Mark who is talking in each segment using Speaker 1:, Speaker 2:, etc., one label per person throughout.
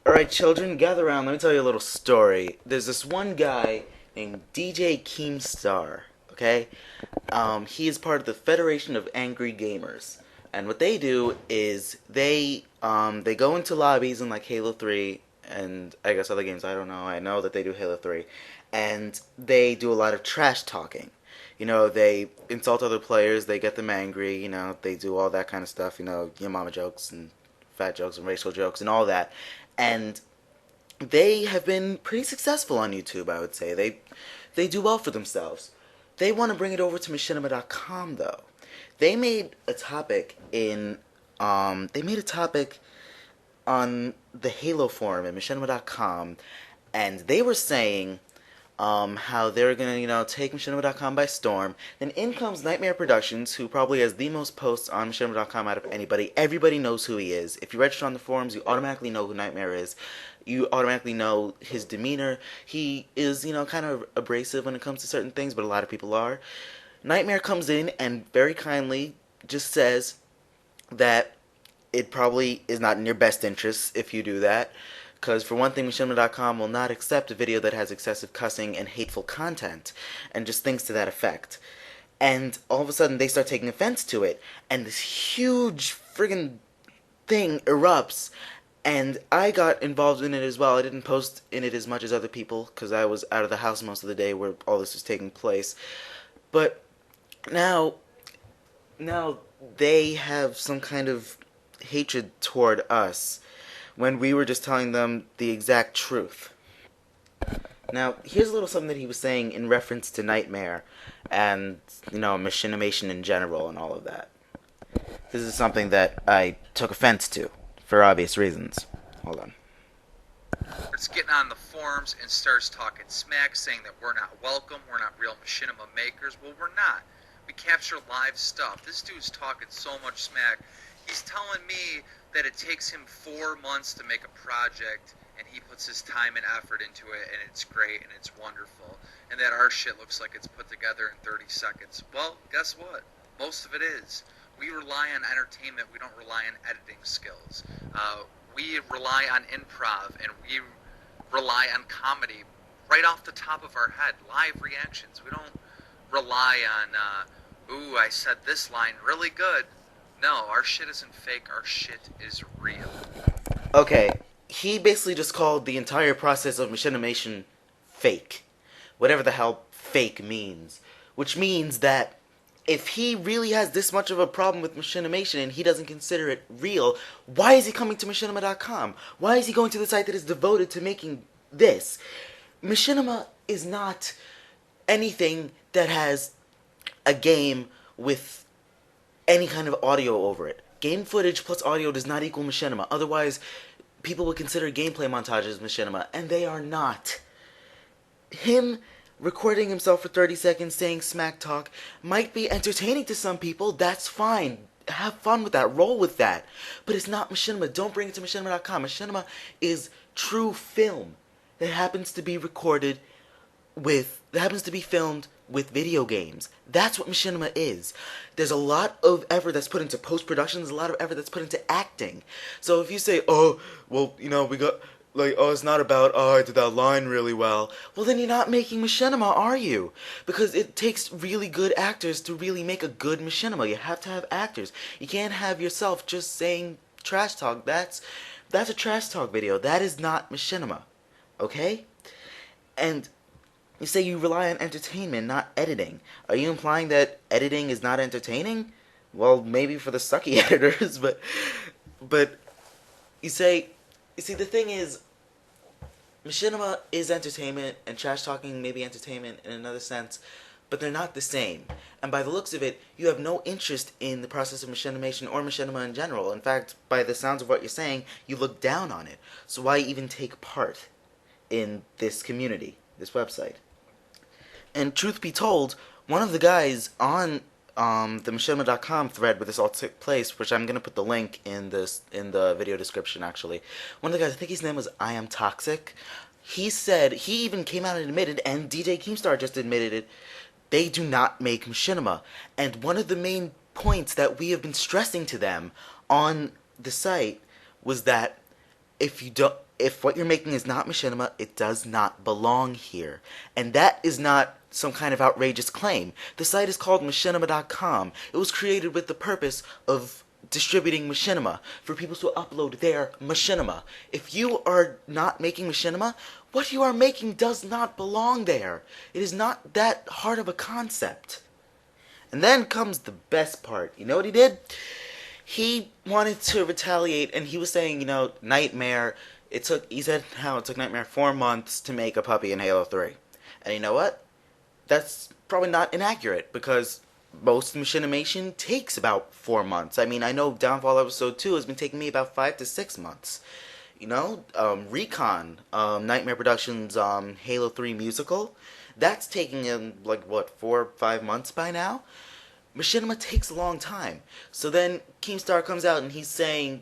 Speaker 1: Alright, children, gather around. Let me tell you a little story. There's this one guy named DJ KeemStar, okay? He is part of the Federation of Angry Gamers. And what they do is they go into lobbies in like Halo 3 and I guess other games, I don't know. I know that they do Halo 3. And they do a lot of trash talking. You know, they insult other players, they get them angry, you know, they do all that kind of stuff, you know, your mama jokes and fat jokes and racial jokes and all that. And they have been pretty successful on YouTube, I would say. They do well for themselves. They want to bring it over to machinima.com though. They made a topic in they made a topic on the Halo forum at machinima.com, and they were saying how they're gonna, take machinima.com by storm. Then in comes Nightmare Productions, who probably has the most posts on machinima.com out of anybody. Everybody knows who he is. If you register on the forums, you automatically know who Nightmare is. You automatically know his demeanor. He is, kind of abrasive when it comes to certain things, but a lot of people are. Nightmare comes in and very kindly just says that it probably is not in your best interests if you do that. Because for one thing, machinima.com will not accept a video that has excessive cussing and hateful content, and just things to that effect. And all of a sudden, they start taking offense to it, and this huge friggin' thing erupts, and I got involved in it as well. I didn't post in it as much as other people, because I was out of the house most of the day where all this was taking place. But now they have some kind of hatred toward us when we were just telling them the exact truth. Now, here's a little something that he was saying in reference to Nightmare and, machinimation in general and all of that. This is something that I took offense to, for obvious reasons. Hold on.
Speaker 2: It's getting on the forums and starts talking smack, saying that we're not welcome, we're not real machinima makers. Well, we're not. We capture live stuff. This dude's talking so much smack. He's telling me that it takes him 4 months to make a project, and he puts his time and effort into it, and it's great, and it's wonderful, and that our shit looks like it's put together in 30 seconds. Well, guess what? Most of it is. We rely on entertainment. We don't rely on editing skills. We rely on improv, and we rely on comedy right off the top of our head, live reactions. We don't rely on, ooh, I said this line really good. No, our shit isn't fake. Our shit is real.
Speaker 1: Okay, he basically just called the entire process of machinimation fake. Whatever the hell fake means. Which means that if he really has this much of a problem with machinimation and he doesn't consider it real, why is he coming to machinima.com? Why is he going to the site that is devoted to making this? Machinima is not anything that has a game with any kind of audio over it. Game footage plus audio does not equal machinima. Otherwise, people would consider gameplay montages machinima, and they are not. Him recording himself for 30 seconds saying smack talk might be entertaining to some people. That's fine. Have fun with that. Roll with that. But it's not machinima. Don't bring it to machinima.com. Machinima is true film that happens to be filmed with video games. That's what machinima is. There's a lot of effort that's put into post-production. There's a lot of effort that's put into acting. So if you say, oh, well, we got, it's not about, oh, I did that line really well. Well, then you're not making machinima, are you? Because it takes really good actors to really make a good machinima. You have to have actors. You can't have yourself just saying trash talk. That's a trash talk video. That is not machinima. Okay? And you say you rely on entertainment, not editing. Are you implying that editing is not entertaining? Well, maybe for the sucky editors, but you see, the thing is, machinima is entertainment, and trash talking may be entertainment in another sense, but they're not the same. And by the looks of it, you have no interest in the process of machinimation or machinima in general. In fact, by the sounds of what you're saying, you look down on it. So why even take part in this community, this website? And truth be told, one of the guys on the machinima.com thread where this all took place, which I'm going to put the link in the video description actually, one of the guys, I think his name was I Am Toxic, he said, he even came out and admitted, and DJ KeemStar just admitted it, they do not make machinima. And one of the main points that we have been stressing to them on the site was that if you don't, if what you're making is not machinima, it does not belong here. And that is not some kind of outrageous claim. The site is called machinima.com. It was created with the purpose of distributing machinima for people to upload their machinima. If you are not making machinima, what you are making does not belong there. It is not that hard of a concept. And then comes the best part. You know what he did? He wanted to retaliate, and he was saying, Nightmare, he said how it took Nightmare 4 months to make a puppy in Halo 3. And you know what? That's probably not inaccurate, because most machinimation takes about 4 months. I mean, I know Downfall Episode 2 has been taking me about 5 to 6 months. Recon, Nightmare Productions' Halo 3 musical, that's taking him, 4 or 5 months by now? Machinima takes a long time. So then KeemStar comes out and he's saying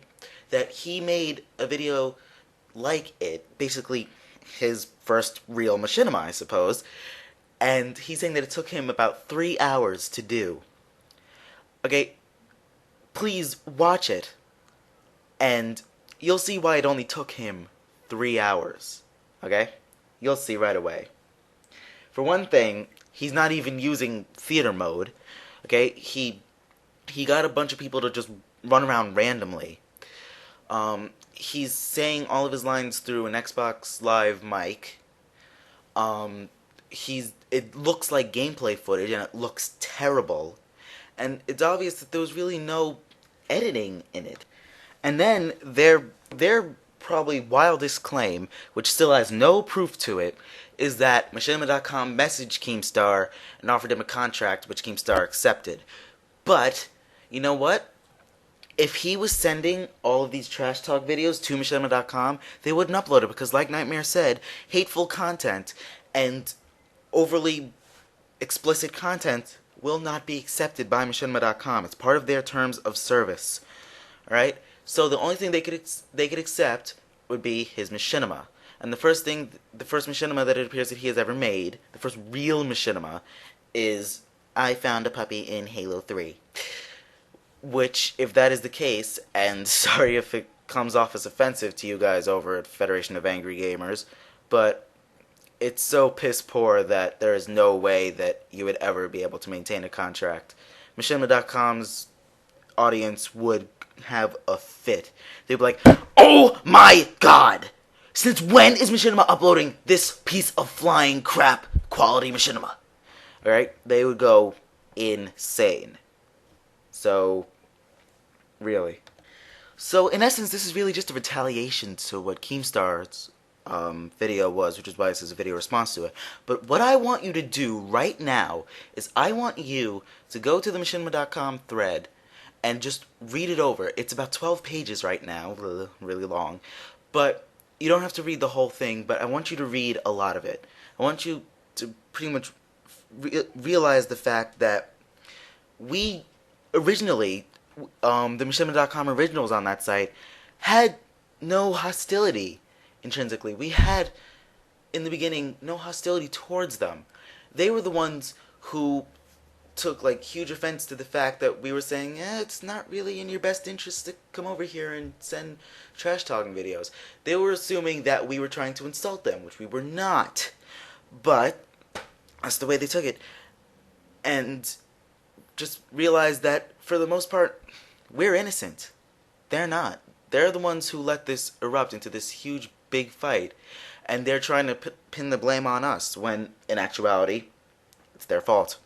Speaker 1: that he made a video like it, basically his first real machinima, I suppose, and he's saying that it took him about 3 hours to do. Okay, please watch it, and you'll see why it only took him 3 hours. Okay? You'll see right away. For one thing, he's not even using theater mode. Okay? He got a bunch of people to just run around randomly. He's saying all of his lines through an Xbox Live mic. It looks like gameplay footage, and it looks terrible. And it's obvious that there was really no editing in it. And then their probably wildest claim, which still has no proof to it, is that machinima.com messaged KeemStar and offered him a contract, which KeemStar accepted. But, you know what? If he was sending all of these trash talk videos to machinima.com, they wouldn't upload it, because like Nightmare said, hateful content and overly explicit content will not be accepted by machinima.com. It's part of their terms of service. Alright? So the only thing they could accept would be his machinima. And the first machinima that it appears that he has ever made, the first real machinima, is I found a puppy in Halo 3. Which, if that is the case, and sorry if it comes off as offensive to you guys over at Federation of Angry Gamers, but it's so piss poor that there is no way that you would ever be able to maintain a contract. Machinima.com's audience would have a fit. They'd be like, oh my god! Since when is Machinima uploading this piece of flying crap quality Machinima? Alright? They would go insane. So, really. So, in essence, this is really just a retaliation to what KeemStar's video was, which is why this is a video response to it. But what I want you to do right now is I want you to go to the machinima.com thread and just read it over. It's about 12 pages right now, really long. But you don't have to read the whole thing, but I want you to read a lot of it. I want you to pretty much realize the fact that we originally, the machinima.com originals on that site had no hostility intrinsically. We had, in the beginning, no hostility towards them. They were the ones who took huge offense to the fact that we were saying, it's not really in your best interest to come over here and send trash talking videos. They were assuming that we were trying to insult them, which we were not. But that's the way they took it. And just realize that, for the most part, we're innocent. They're not. They're the ones who let this erupt into this huge, big fight. And they're trying to pin the blame on us, when, in actuality, it's their fault.